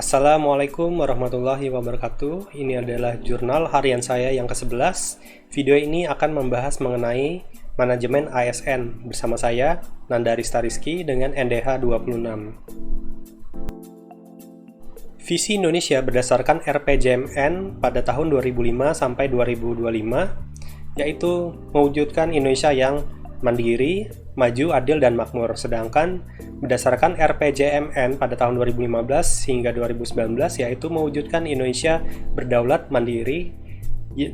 Assalamualaikum warahmatullahi wabarakatuh. Ini adalah jurnal harian saya yang ke-11. Video ini akan membahas mengenai manajemen ASN bersama saya, Nanda Rista Rizky dengan NDH 26. Visi Indonesia berdasarkan RPJMN pada tahun 2005 sampai 2025, yaitu mewujudkan Indonesia yang mandiri, maju, adil, dan makmur. Sedangkan berdasarkan RPJMN pada tahun 2015 hingga 2019, yaitu mewujudkan Indonesia berdaulat, mandiri,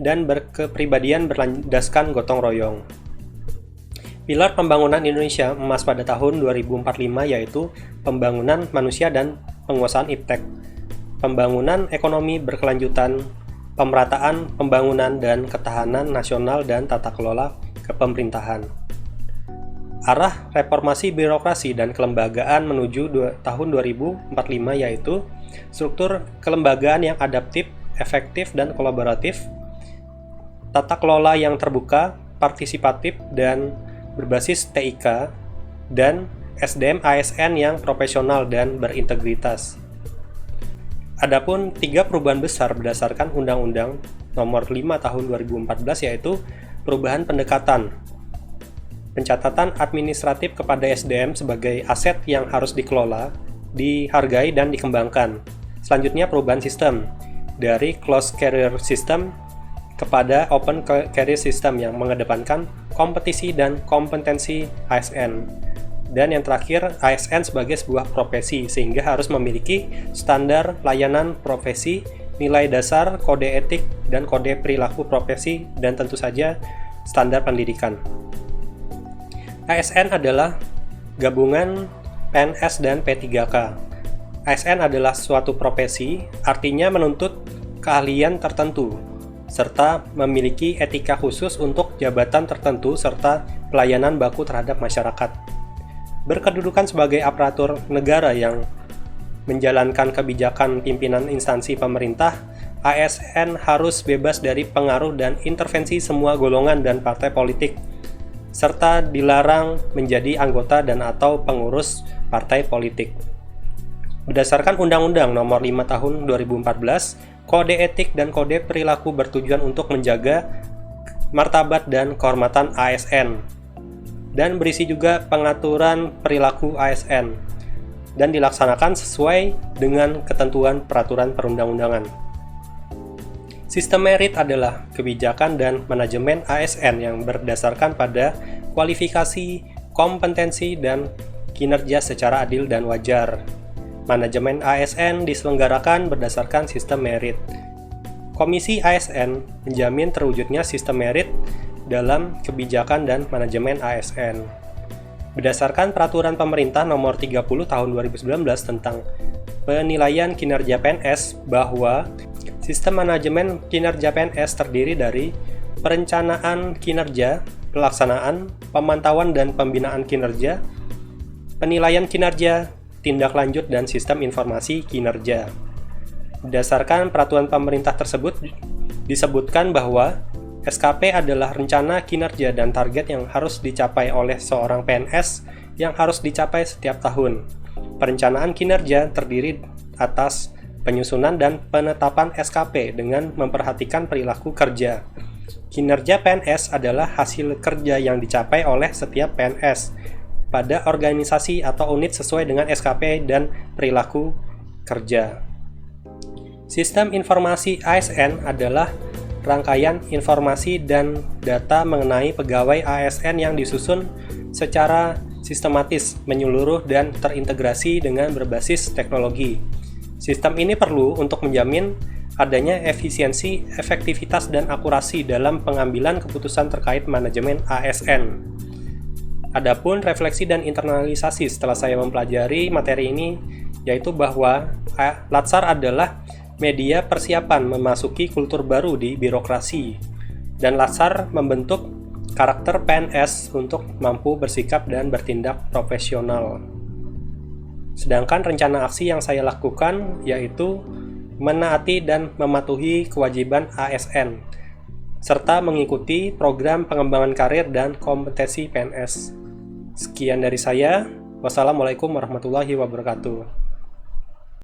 dan berkepribadian berlandaskan gotong royong. Pilar pembangunan Indonesia emas pada tahun 2045 yaitu pembangunan manusia dan penguasaan iptek, pembangunan ekonomi berkelanjutan, pemerataan pembangunan dan ketahanan nasional, dan tata kelola kepemerintahan. Arah reformasi birokrasi dan kelembagaan menuju tahun 2045 yaitu struktur kelembagaan yang adaptif, efektif, dan kolaboratif, tata kelola yang terbuka, partisipatif, dan berbasis TIK, dan SDM ASN yang profesional dan berintegritas. Adapun 3 perubahan besar berdasarkan Undang-Undang Nomor 5 Tahun 2014 yaitu perubahan pendekatan, pencatatan administratif kepada SDM sebagai aset yang harus dikelola, dihargai, dan dikembangkan. Selanjutnya perubahan sistem dari closed career system kepada open career system yang mengedepankan kompetisi dan kompetensi ASN. Dan yang terakhir, ASN sebagai sebuah profesi sehingga harus memiliki standar layanan profesi, nilai dasar, kode etik, dan kode perilaku profesi, dan tentu saja standar pendidikan. ASN adalah gabungan PNS dan P3K. ASN adalah suatu profesi, artinya menuntut keahlian tertentu, serta memiliki etika khusus untuk jabatan tertentu serta pelayanan baku terhadap masyarakat. Berkedudukan sebagai aparatur negara yang menjalankan kebijakan pimpinan instansi pemerintah, ASN harus bebas dari pengaruh dan intervensi semua golongan dan partai politik, serta dilarang menjadi anggota dan atau pengurus partai politik. Berdasarkan Undang-Undang Nomor 5 Tahun 2014, kode etik dan kode perilaku bertujuan untuk menjaga martabat dan kehormatan ASN, dan berisi juga pengaturan perilaku ASN, dan dilaksanakan sesuai dengan ketentuan peraturan perundang-undangan. Sistem merit adalah kebijakan dan manajemen ASN yang berdasarkan pada kualifikasi, kompetensi, dan kinerja secara adil dan wajar. Manajemen ASN diselenggarakan berdasarkan sistem merit. Komisi ASN menjamin terwujudnya sistem merit dalam kebijakan dan manajemen ASN. Berdasarkan Peraturan Pemerintah Nomor 30 Tahun 2019 tentang penilaian kinerja PNS, bahwa sistem manajemen kinerja PNS terdiri dari perencanaan kinerja, pelaksanaan, pemantauan dan pembinaan kinerja, penilaian kinerja, tindak lanjut, dan sistem informasi kinerja. Berdasarkan peraturan pemerintah tersebut, disebutkan bahwa SKP adalah rencana kinerja dan target yang harus dicapai oleh seorang PNS yang harus dicapai setiap tahun. Perencanaan kinerja terdiri atas penyusunan dan penetapan SKP dengan memperhatikan perilaku kerja. Kinerja PNS adalah hasil kerja yang dicapai oleh setiap PNS pada organisasi atau unit sesuai dengan SKP dan perilaku kerja. Sistem informasi ASN adalah rangkaian informasi dan data mengenai pegawai ASN yang disusun secara sistematis, menyeluruh, dan terintegrasi dengan berbasis teknologi. Sistem ini perlu untuk menjamin adanya efisiensi, efektivitas, dan akurasi dalam pengambilan keputusan terkait manajemen ASN. Adapun refleksi dan internalisasi setelah saya mempelajari materi ini, yaitu bahwa Latsar adalah media persiapan memasuki kultur baru di birokrasi, dan Latsar membentuk karakter PNS untuk mampu bersikap dan bertindak profesional. Sedangkan rencana aksi yang saya lakukan yaitu menaati dan mematuhi kewajiban ASN, serta mengikuti program pengembangan karir dan kompetensi PNS. Sekian dari saya. Wassalamualaikum warahmatullahi wabarakatuh.